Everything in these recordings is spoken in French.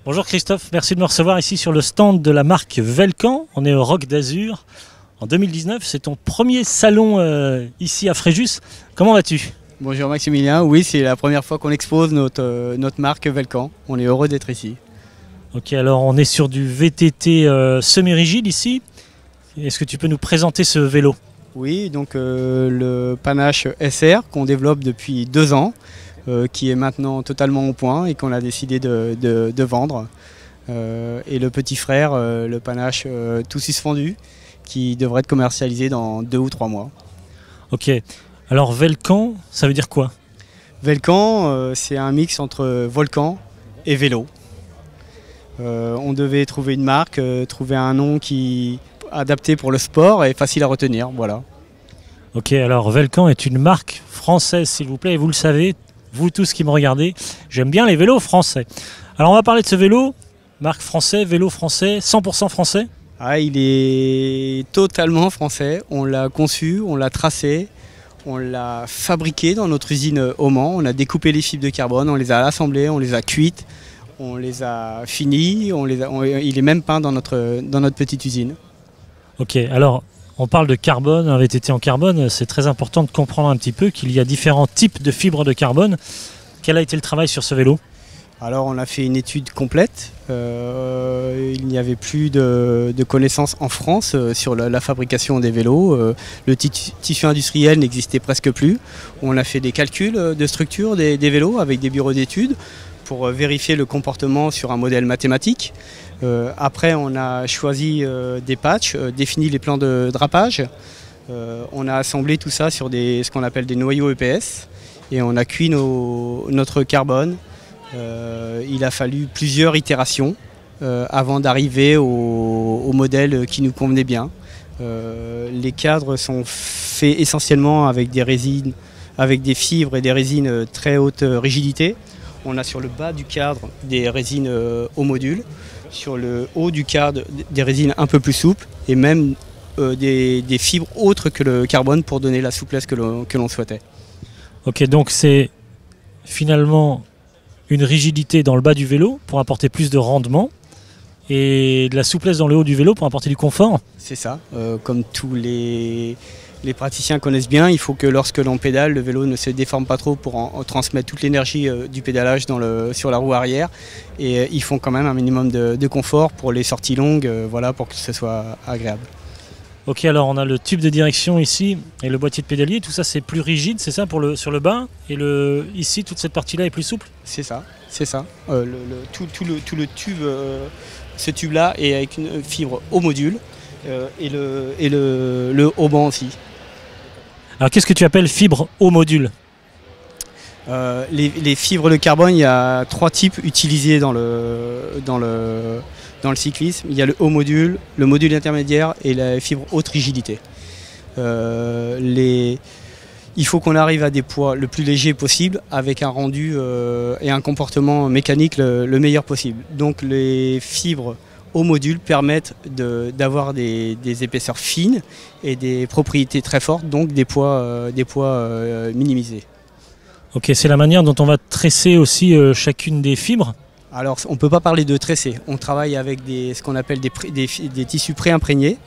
Bonjour Christophe, merci de me recevoir ici sur le stand de la marque Velcan. On est au Roc d'Azur. En 2019, c'est ton premier salon ici à Fréjus. Comment vas-tu? Bonjour Maximilien, oui c'est la première fois qu'on expose notre marque Velcan. On est heureux d'être ici. Ok, alors on est sur du VTT semi-rigide ici. Est-ce que tu peux nous présenter ce vélo? Oui, donc le Panache SR qu'on développe depuis 2 ans, qui est maintenant totalement au point et qu'on a décidé de vendre. Et le petit frère, le Panache tout suspendu, qui devrait être commercialisé dans 2 ou 3 mois. Ok, alors Velcan, ça veut dire quoi? Velcan, c'est un mix entre volcan et vélo. On devait trouver une marque, trouver un nom qui adapté pour le sport et facile à retenir, voilà. Ok, alors Velcan est une marque française s'il vous plaît, et vous le savez, vous tous qui me regardez, j'aime bien les vélos français. Alors on va parler de ce vélo, marque français, vélo français, 100% français. Ah, il est totalement français, on l'a conçu, on l'a tracé, on l'a fabriqué dans notre usine au Mans, on a découpé les fibres de carbone, on les a assemblées, on les a cuites, on les a finies, il est même peint dans notre petite usine. Ok, alors on parle de carbone, un VTT en carbone, c'est très important de comprendre un petit peu qu'il y a différents types de fibres de carbone. Quel a été le travail sur ce vélo? Alors on a fait une étude complète, il n'y avait plus de connaissances en France sur la fabrication des vélos, le tissu industriel n'existait presque plus. On a fait des calculs de structure des vélos avec des bureaux d'études pour vérifier le comportement sur un modèle mathématique. Après on a choisi des patchs, défini les plans de drapage, on a assemblé tout ça sur ce qu'on appelle des noyaux EPS et on a cuit notre carbone. Il a fallu plusieurs itérations avant d'arriver au modèle qui nous convenait bien. Les cadres sont faits essentiellement avec des résines, avec des fibres et des résines très haute rigidité. On a sur le bas du cadre des résines au module, sur le haut du cadre des résines un peu plus souples et même des fibres autres que le carbone pour donner la souplesse que l'on souhaitait. Ok, donc c'est finalement une rigidité dans le bas du vélo pour apporter plus de rendement et de la souplesse dans le haut du vélo pour apporter du confort. C'est ça, comme tous les praticiens connaissent bien, il faut que lorsque l'on pédale, le vélo ne se déforme pas trop pour en transmettre toute l'énergie du pédalage sur la roue arrière. Et ils font quand même un minimum de confort pour les sorties longues, voilà, pour que ce soit agréable. Ok, alors on a le tube de direction ici et le boîtier de pédalier, tout ça c'est plus rigide, c'est ça sur le bas, et ici toute cette partie là est plus souple? C'est ça, c'est ça. Tout le tube, ce tube là est avec une fibre au module et le haut-banc aussi. Alors qu'est-ce que tu appelles fibre au module? Les fibres de carbone, il y a 3 types utilisés dans le cyclisme. Il y a le haut module, le module intermédiaire et la fibre haute rigidité. Il faut qu'on arrive à des poids le plus léger possible avec un rendu et un comportement mécanique le meilleur possible. Donc les fibres haut module permettent d'avoir des épaisseurs fines et des propriétés très fortes, donc des poids minimisés. Ok, c'est la manière dont on va tresser aussi chacune des fibres? Alors on ne peut pas parler de tresser, on travaille avec ce qu'on appelle des tissus pré-imprégnés.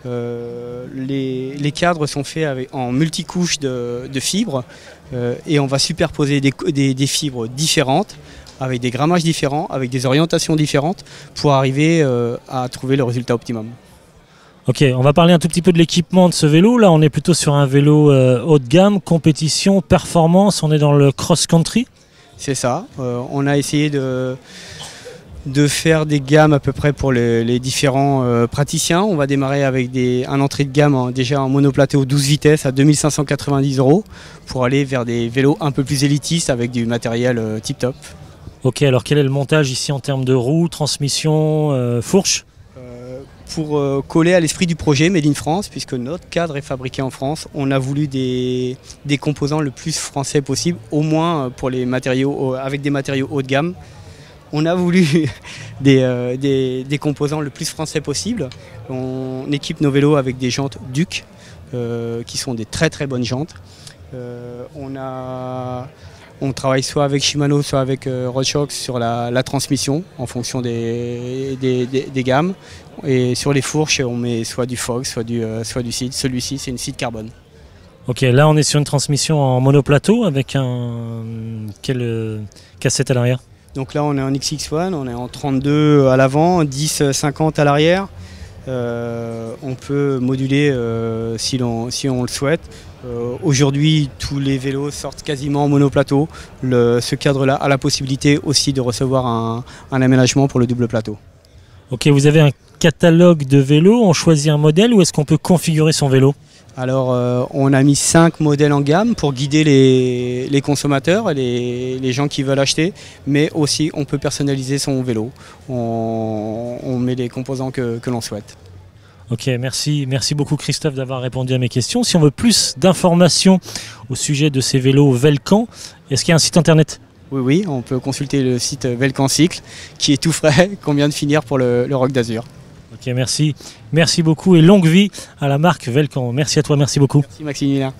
Les cadres sont faits en multicouches de fibres et on va superposer des fibres différentes, avec des grammages différents, avec des orientations différentes pour arriver à trouver le résultat optimum. Ok, on va parler un tout petit peu de l'équipement de ce vélo. Là on est plutôt sur un vélo haut de gamme, compétition, performance, on est dans le cross-country. C'est ça, on a essayé de faire des gammes à peu près pour les différents praticiens. On va démarrer avec un entrée de gamme déjà en monoplateau 12 vitesses à 2590 € pour aller vers des vélos un peu plus élitistes avec du matériel tip-top. Ok, alors quel est le montage ici en termes de roues, transmission, fourche? Pour coller à l'esprit du projet Made in France, puisque notre cadre est fabriqué en France, on a voulu des composants le plus français possible, au moins pour les matériaux, avec des matériaux haut de gamme. On a voulu des composants le plus français possible. On équipe nos vélos avec des jantes Duc, qui sont des très très bonnes jantes. On a On travaille soit avec Shimano, soit avec Rodshox sur la transmission en fonction des gammes. Et sur les fourches, on met soit du Fox, soit du Seed. Celui-ci, c'est une Seed carbone. Ok, là on est sur une transmission en monoplateau avec quelle cassette à l'arrière? Donc là on est en XX1, on est en 32 à l'avant, 10-50 à l'arrière. On peut moduler si on le souhaite. Aujourd'hui, tous les vélos sortent quasiment en monoplateau. Ce cadre-là a la possibilité aussi de recevoir un aménagement pour le double plateau. Ok, vous avez un catalogue de vélos, on choisit un modèle ou est-ce qu'on peut configurer son vélo? Alors, on a mis 5 modèles en gamme pour guider les consommateurs et les gens qui veulent acheter, mais aussi on peut personnaliser son vélo. On met les composants que l'on souhaite. Ok, merci beaucoup Christophe d'avoir répondu à mes questions. Si on veut plus d'informations au sujet de ces vélos Velcan, est-ce qu'il y a un site internet? Oui, on peut consulter le site Velcan Cycle qui est tout frais, qu'on vient de finir pour le Rock d'Azur. Ok, merci beaucoup et longue vie à la marque Velcan. Merci à toi, merci beaucoup. Merci Maximilien.